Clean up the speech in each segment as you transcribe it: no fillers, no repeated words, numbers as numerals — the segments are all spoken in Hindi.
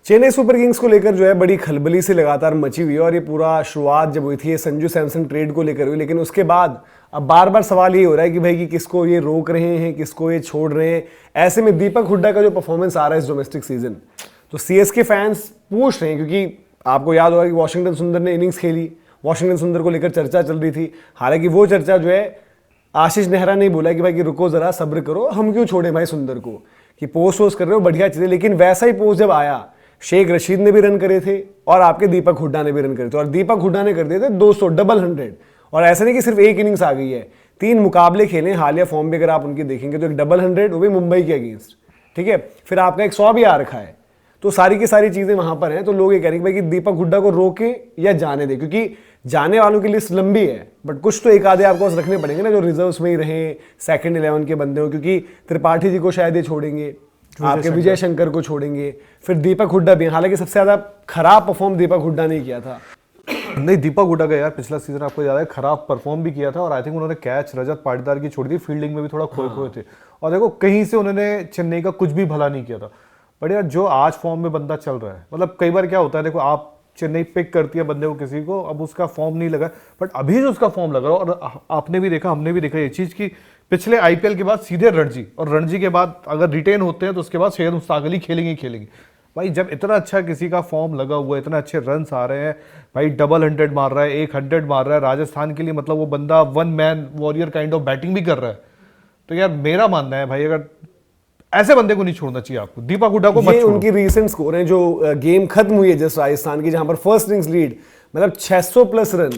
चेन्नई सुपर किंग्स को लेकर जो है बड़ी खलबली से लगातार मची हुई है और ये पूरा शुरुआत जब हुई थी ये संजू सैमसन ट्रेड को लेकर हुई, लेकिन उसके बाद अब बार बार सवाल ये हो रहा है कि भाई कि किसको ये रोक रहे हैं, किसको ये छोड़ रहे हैं। ऐसे में दीपक हुड्डा का जो परफॉर्मेंस आ रहा है इस डोमेस्टिक सीजन, तो सीएसके फैंस पूछ रहे हैं, क्योंकि आपको याद होगा कि वॉशिंगटन सुंदर ने इनिंग्स खेली, वॉशिंगटन सुंदर को लेकर चर्चा चल रही थी। हालांकि वो चर्चा जो है आशीष नेहरा ने बोला कि भाई कि रुको जरा सब्र करो, हम क्यों छोड़े भाई सुंदर को, कि पोस्ट वोस्ट कर रहे हो बढ़िया चीजें। लेकिन वैसा ही पोस्ट जब आया, शेख रशीद ने भी रन करे थे और आपके दीपक हुड्डा ने भी रन करे थे, और दीपक हुड्डा ने कर दिए थे 200 डबल 100। और ऐसा नहीं कि सिर्फ एक इनिंग्स आ गई है, 3 मुकाबले खेले हालिया फॉर्म भी अगर आप उनकी देखेंगे तो एक डबल 100 वो भी मुंबई के अगेंस्ट, ठीक है। फिर आपका एक 100 भी आ रखा है, तो सारी की सारी चीजें वहां पर हैं। तो लोग ये कह रहे हैं कि दीपक हुड्डा को रोके या जाने दे, क्योंकि जाने वालों की लिस्ट लंबी है, बट कुछ तो एक आधे आपको रखने पड़ेंगे ना जो रिजर्व्स में ही रहे, सेकंड 11 के बंदे हो, क्योंकि त्रिपाठी जी को शायद ये छोड़ेंगे, आपके विजय शंकर को छोड़ेंगे, फिर दीपक हुड्डा भी। हालांकि सबसे ज्यादा खराब परफॉर्म दीपक हुड्डा ने किया था। नहीं, दीपक हुड्डा का यार पिछला सीजन आपको याद है खराब परफॉर्म भी किया था, और आई थिंक उन्होंने कैच रजत पाटीदार की छोड़ी थी, फील्डिंग में भी थोड़ा खोए थे, और देखो कहीं से उन्होंने चेन्नई का कुछ भी भला नहीं किया था। बट यार जो आज फॉर्म में बंदा चल रहा है, मतलब कई बार क्या होता है, देखो आप चेन्नई पिक करती है बंदे को किसी को, अब उसका फॉर्म नहीं लगा, बट अभी जो उसका फॉर्म लग रहा है, और आपने भी देखा हमने भी देखा ये चीज की पिछले आईपीएल के बाद सीधे रणजी, और रणजी के बाद अगर रिटेन होते हैं तो उसके बाद शेर मुस्ताकिल ही खेलेंगे। भाई जब इतना अच्छा किसी का फॉर्म लगा हुआ है, इतना अच्छे रन आ रहे हैं, भाई डबल 100 मार रहा है, 100 मार रहा है राजस्थान के लिए, मतलब वो बंदा one man warrior kind of batting भी कर रहा है। तो यार मेरा मानना है भाई अगर ऐसे बंदे को नहीं छोड़ना चाहिए आपको, दीपक हुड्डा को मत छोड़ो। उनकी रीसेंट स्कोर है जो गेम खत्म हुई है जस्ट राजस्थान की, जहां पर फर्स्ट इनिंग्स लीड, मतलब 600 plus run,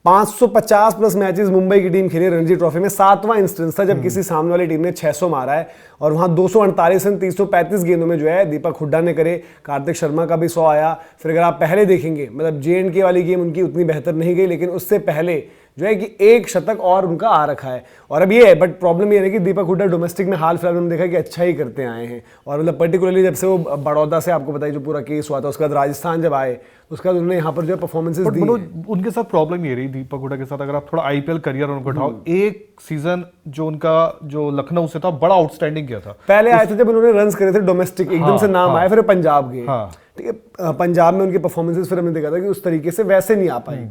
550 plus matches Mumbai की टीम खेली रणजी ट्रॉफी में। 7वां इंस्टेंस था जब किसी सामने वाली टीम ने 600 मारा है, और वहां 248 रन 335 गेंदों में जो है दीपक हुड्डा ने करे। कार्तिक शर्मा का भी 100 आया। फिर अगर आप पहले देखेंगे, मतलब J&K वाली गेम उनकी उतनी बेहतर नहीं गई, लेकिन उससे पहले जो है कि एक शतक और उनका आ रखा है। और अब ये है, बट प्रॉब्लम ये है कि दीपक हुड्डा डोमेस्टिक में हाल फिलहाल हमने देखा कि अच्छा ही करते आए हैं, और मतलब पर्टिकुलरली जब से वो बड़ौदा से आपको बताइए जो पूरा केस हुआ था, उसके बाद राजस्थान जब आए, उसके बाद उन्होंने यहाँ पर जो है परफॉर्मेंसेस दी। उनके साथ प्रॉब्लम ये रही दीपक हुड्डा के साथ, अगर आप थोड़ा आईपीएल करियर उनको उठाओ, एक सीजन जो उनका जो लखनऊ से था बड़ा आउटस्टैंडिंग किया था। पहले आए थे जब उन्होंने रन्स करे थे डोमेस्टिक, एकदम से नाम आया, फिर पंजाब गए, ठीक है। पंजाब में उनके परफॉर्मेंसेस फिर हमने देखा था कि उस तरीके से वैसे नहीं आ पाए।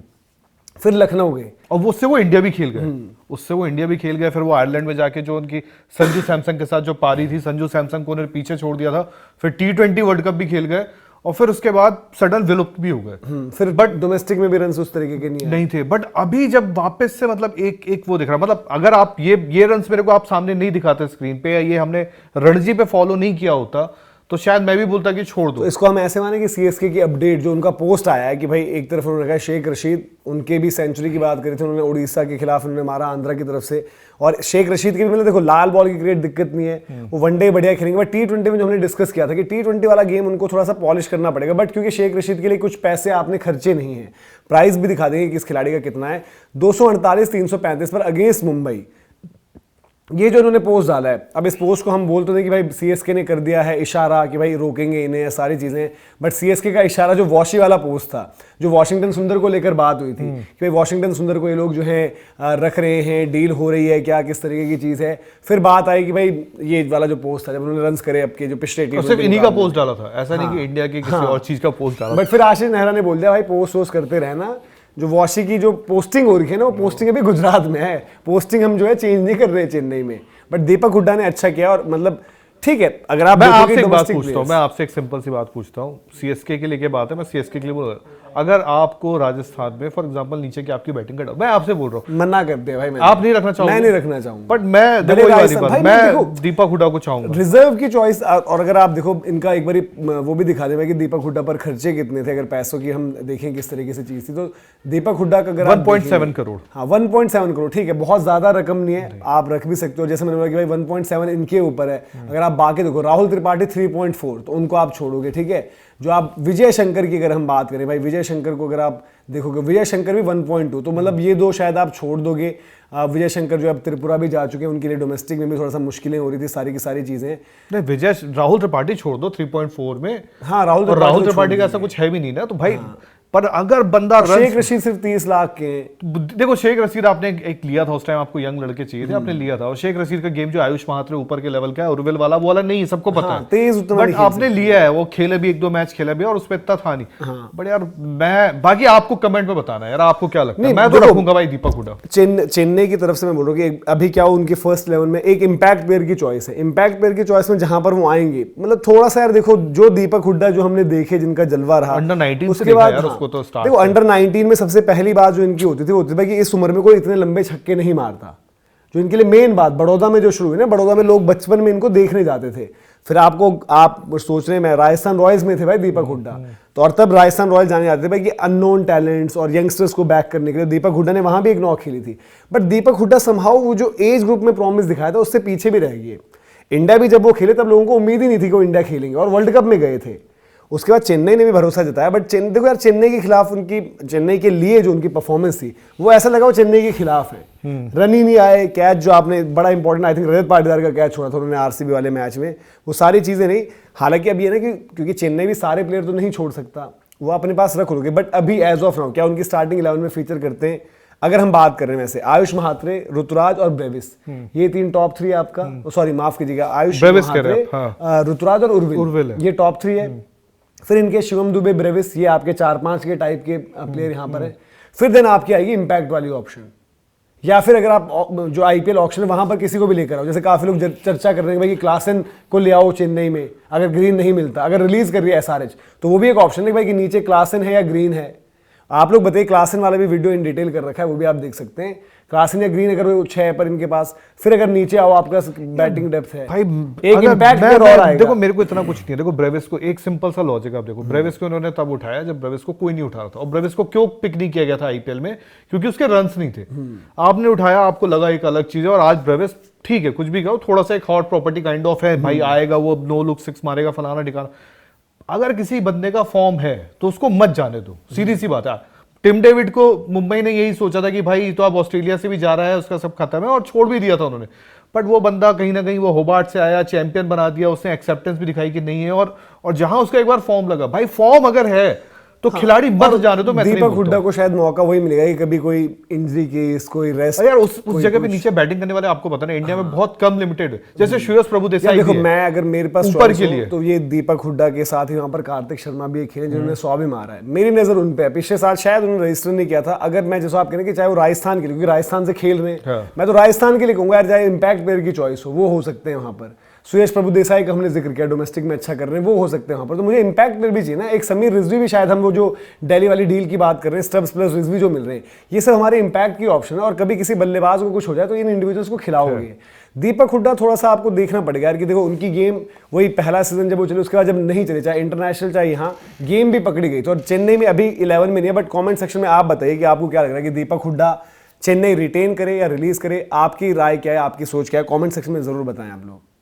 फिर लखनऊ गए, और उससे वो इंडिया भी खेल गए, फिर वो आयरलैंड में जाके जो उनकी संजू सैमसन के साथ जो पारी थी, संजू सैमसन को उन्होंने पीछे छोड़ दिया था, फिर T20 वर्ल्ड कप भी खेल गए, और फिर उसके बाद सडन विलुप्त भी हो गए। फिर बट डोमेस्टिक में भी रन उस तरीके के नहीं थे। बट अभी जब वापस से मतलब एक वो दिख रहा, मतलब अगर आप ये रन मेरे को आप सामने नहीं दिखाते स्क्रीन पे, या ये हमने रणजी पे फॉलो नहीं किया होता, तो शायद मैं भी बोलता कि छोड़ दो। तो इसको हम ऐसे माने कि सीएसके की अपडेट जो उनका पोस्ट आया है कि भाई एक तरफ उन्होंने कहा शेख रशीद, उनके भी सेंचुरी की बात करी थी, उन्होंने उड़ीसा के खिलाफ उन्होंने मारा आंध्रा की तरफ से, और शेख रशीद की भी मतलब देखो लाल बॉल की ग्रेट दिक्कत नहीं है, वो वनडे बढ़िया खेलेंगे। बट T20 में जो हमने डिस्कस किया था कि T20 वाला गेम उनको थोड़ा सा पॉलिश करना पड़ेगा, बट क्योंकि शेख रशीद के लिए कुछ पैसे आपने खर्चे नहीं है, प्राइस भी दिखा देंगे कि किस खिलाड़ी का कितना है। 248 335 पर अगेंस्ट मुंबई, ये जो उन्होंने पोस्ट डाला है। अब इस पोस्ट को हम बोलते थे कि भाई सीएसके ने कर दिया है इशारा कि भाई रोकेंगे इन्हें, सारी चीजें, बट सीएसके का इशारा जो वॉशी वाला पोस्ट था, जो वॉशिंगटन सुंदर को लेकर बात हुई थी कि भाई वॉशिंगटन सुंदर को ये लोग जो है रख रहे हैं, डील हो रही है क्या, किस तरीके की चीज है। फिर बात आई कि भाई ये वाला जो पोस्ट था जब उन्होंने रन करे आपके जो पिछले टीम, सिर्फ इन्हीं का पोस्ट डाला था, ऐसा नहीं कि इंडिया के किसी और चीज का पोस्ट डाला। बट फिर आशीष नेहरा ने बोल दिया भाई पोस्ट करते रहना, जो वॉशी की जो पोस्टिंग हो रही है ना, वो पोस्टिंग अभी गुजरात में है, पोस्टिंग हम जो है चेंज नहीं कर रहे चेन्नई में। बट दीपक हुड्डा ने अच्छा किया, और मतलब ठीक है। अगर आप मैं आपसे एक सिंपल सी बात पूछता हूँ, सीएसके के लिए क्या बात है, मैं सीएसके के लिए बोल रहा हूँ, अगर आपको राजस्थान में फॉर एग्जांपल नीचे की आपकी बैटिंग का, मैं आपसे बोल रहा हूँ, मना कर दे भाई, आप नहीं रखना चाहूंगा, मैं नहीं रखना चाहूंगा, बट मैं दीपक हुड्डा को चाहूंगा रिजर्व की चॉइस। और अगर आप देखो इनका एक बार वो भी दिखा दे कि दीपक हुड्डा पर खर्चे कितने थे, अगर पैसों की हम देखें किस तरीके से चीज थी, तो दीपक हुड्डा का अगर 1.7 करोड़, हाँ 1.7 करोड़, ठीक है, बहुत ज्यादा रकम नहीं है, आप रख भी सकते हो। जैसे मैंने बोला कि भाई 1.7 इनके ऊपर है। अगर आप बाकी देखो, राहुल त्रिपाठी 3.4, तो उनको आप छोड़ोगे, ठीक है। जो आप विजय शंकर की अगर हम बात करें, भाई विजय शंकर को अगर आप देखोगे, विजय शंकर भी 1.2, तो मतलब ये दो शायद आप छोड़ दोगे। विजय शंकर जो अब त्रिपुरा भी जा चुके हैं, उनके लिए डोमेस्टिक में भी थोड़ा सा मुश्किलें हो रही थी, सारी की सारी चीजें। राहुल त्रिपाठी छोड़ दो 3.4 में। हाँ, राहुल त्रिपाठी का ऐसा कुछ है भी नहीं ना, तो भाई पर अगर बंदा शेख रशीद सिर्फ 30 लाख के हैं। देखो शेख रशीद आपने एक लिया था उस टाइम, आपको यंग लड़के चाहिए थे, आपने लिया था। और शेख रशीद का गेम जो आयुष महात्रे ऊपर के लेवल का है, उर्विल वाला वो वाला नहीं, सबको पता है, तेज उतना बट आपने लिया है, वो खेले भी 1-2 मैच खेला भी और उसमें इतना था नहीं। बट यार मैं बाकी आपको कमेंट में बताना है यार, आपको क्या लगता है। मैं तो रखूंगा भाई दीपक हुड्डा। चेन्नई की तरफ से मैं बोल रहा हूँ कि अभी क्या हो, उनकी फर्स्ट 11 में एक इम्पैक्ट प्लेयर की चॉइस है। इम्पैक्ट प्लेयर की चॉइस में जहां पर वो आएंगे, मतलब थोड़ा सा यार देखो, जो दीपक हुड्डा जो हमने देखे, जिनका जलवा रहा अंडर 19 उसके बाद उसको तो स्टार्ट देखो, अंडर 19 में सबसे पहली बात जो इनकी होती थी कि इस उम्र में कोई इतने लंबे छक्के नहीं मारता, जो इनके लिए मेन बात। बड़ौदा में जो शुरू हुई ना, बड़ौदा में लोग बचपन में इनको देखने जाते थे। फिर आप सोच रहे हैं, मैं राजस्थान रॉयल्स में थे भाई दीपक हुड्डा, तो और तब राजस्थान रॉयल्स जाने जाते थे भाई कि अननोन टैलेंट्स और यंगस्टर्स को बैक करने के लिए। दीपक हुड्डा ने वहां भी एक नॉक खेली थी, बट दीपक हुड्डा समहाउ वो जो एज ग्रुप में प्रॉमिस दिखाया था उससे पीछे भी रह गए। इंडिया भी जब वो खेले तब लोगों को उम्मीद ही नहीं थी कि वो इंडिया खेलेंगे, और वर्ल्ड कप में गए थे। उसके बाद चेन्नई ने भी भरोसा जताया, बट देखो यार, चेन्नई के खिलाफ उनकी, चेन्नई के लिए जो उनकी परफॉर्मेंस थी वो ऐसा लगा वो चेन्नई के खिलाफ है। रन ही नहीं आए, कैच जो आपने बड़ा important, I think Rajat Patidar का कैच छोड़ा था उन्होंने आरसीबी वाले मैच में, वो सारी चीजें नहीं। हालांकि अब ये ना कि क्योंकि चेन्नई भी सारे प्लेयर तो नहीं छोड़ सकता, वो अपने पास रख लोगे, बट अभी एज ऑफ नाउ क्या उनकी स्टार्टिंग 11 में फीचर करते हैं। अगर हम बात कर रहे हैं वैसे आयुष महात्रे, ऋतुराज और ब्रेविस, ये 3 टॉप 3 आपका, सॉरी माफ कीजिएगा, आयुष महात्रे, ऋतुराज और उर्विल, ये टॉप 3 है। फिर इनके शिवम दुबे, ब्रेविस, ये आपके 4-5 के टाइप के प्लेयर यहाँ पर है। फिर देन आपकी आएगी इम्पैक्ट वाली ऑप्शन, या फिर अगर आप जो आईपीएल ऑप्शन है वहां पर किसी को भी लेकर आओ, जैसे काफी लोग चर्चा कर रहे हैं भाई कि क्लासन को ले आओ चेन्नई में, अगर ग्रीन नहीं मिलता, अगर रिलीज कर रही है एसआरएच, तो वो भी एक ऑप्शन है भाई कि नीचे क्लासन है या ग्रीन है। आप लोग बताइए, क्लासन वाला भी वीडियो इन डिटेल कर रखा है, वो भी आप देख सकते हैं। क्लासन या ग्रीन अगर वो 6 पर इनके पास, फिर अगर नीचे आओ आपका बैटिंग डेप्थ है भाई, एक इम्पैक्ट और आएगा। देखो मेरे को इतना कुछ नहीं है। देखो ब्रेविस को एक सिंपल सा लॉजिक आप देखो, ब्रेविस को उन्होंने तब उठाया जब ब्रेविस को कोई नहीं उठा रहा था। और ब्रेविस को क्यों पिक नहीं किया गया था आईपीएल में? क्योंकि उसके रन्स नहीं थे। आपने उठाया, आपको लगा एक अलग चीज है, और आज ब्रेविस ठीक है, कुछ भी कहो, थोड़ा सा एक हॉट प्रॉपर्टी काइंड ऑफ है भाई, आएगा वो नो लुक 6 मारेगा, फलाना ठिकाना। अगर किसी बंदे का फॉर्म है तो उसको मत जाने दो, सीधी सी बात है। टिम डेविड को मुंबई ने यही सोचा था कि भाई तो अब ऑस्ट्रेलिया से भी जा रहा है, उसका सब खत्म है, और छोड़ भी दिया था उन्होंने। बट वो बंदा कहीं ना कहीं वो होबार्ट से आया, चैंपियन बना दिया, उसने एक्सेप्टेंस भी दिखाई कि नहीं है, और जहां उसका एक बार फॉर्म लगा, भाई फॉर्म अगर है तो खिलाड़ी मत जाने दो। मैं दीपक हुड्डा को शायद मौका वही मिलेगा कि कभी कोई इंजरी केस, कोई रेस्ट, यार उस जगह पे नीचे बैटिंग करने वाले आपको पता ना इंडिया में बहुत कम लिमिटेड, जैसे श्रेयस प्रभु देसाई। देखो मैं अगर मेरे पास ऊपर के लिए तो ये दीपक हुड्डा के साथ ही वहां पर कार्तिक शर्मा भी खेले जिन्होंने 100 भी मारा है। मेरी नजर उन पे, पिछले साल शायद उन्होंने रजिस्टर नहीं किया था। अगर मैं जैसा आप कह रहे हैं कि चाहे वो राजस्थान के लिए, क्योंकि राजस्थान से खेल रहे हैं, मैं तो राजस्थान के लिए कहूंगा यार, चाहे इम्पैक्ट प्लेयर की चॉइस हो सकते हैं वहां पर। सुयश प्रभु देसाई का हमने जिक्र किया, डोमेस्टिक में अच्छा कर रहे हैं, वो हो सकते हैं वहां पर। तो मुझे इम्पैक्ट प्लेयर भी चाहिए ना, एक समीर रिजवी भी, शायद हम वो जो दिल्ली वाली डील की बात कर रहे हैं, स्टब्स प्लस रिजवी जो मिल रहे हैं, ये सब हमारे इम्पैक्ट की ऑप्शन है। और कभी किसी बल्लेबाज को कुछ हो जाए तो इन इंडिविजुअल्स को खिलाओगे। दीपक हुड्डा थोड़ा सा आपको देखना पड़ेगा यार कि देखो उनकी गेम वही पहला सीजन जब वो चले, उसके बाद जब नहीं चले, चाहे इंटरनेशनल चाहे यहाँ, गेम भी पकड़ी गई। तो और चेन्नई में अभी 11 में नहीं है, बट कॉमेंट सेक्शन में आप बताइए कि आपको क्या लग रहा है कि दीपक हुड्डा चेन्नई रिटेन करे या रिलीज करे। आपकी राय क्या है, आपकी सोच क्या है, कॉमेंट सेक्शन में जरूर बताएं आप लोग।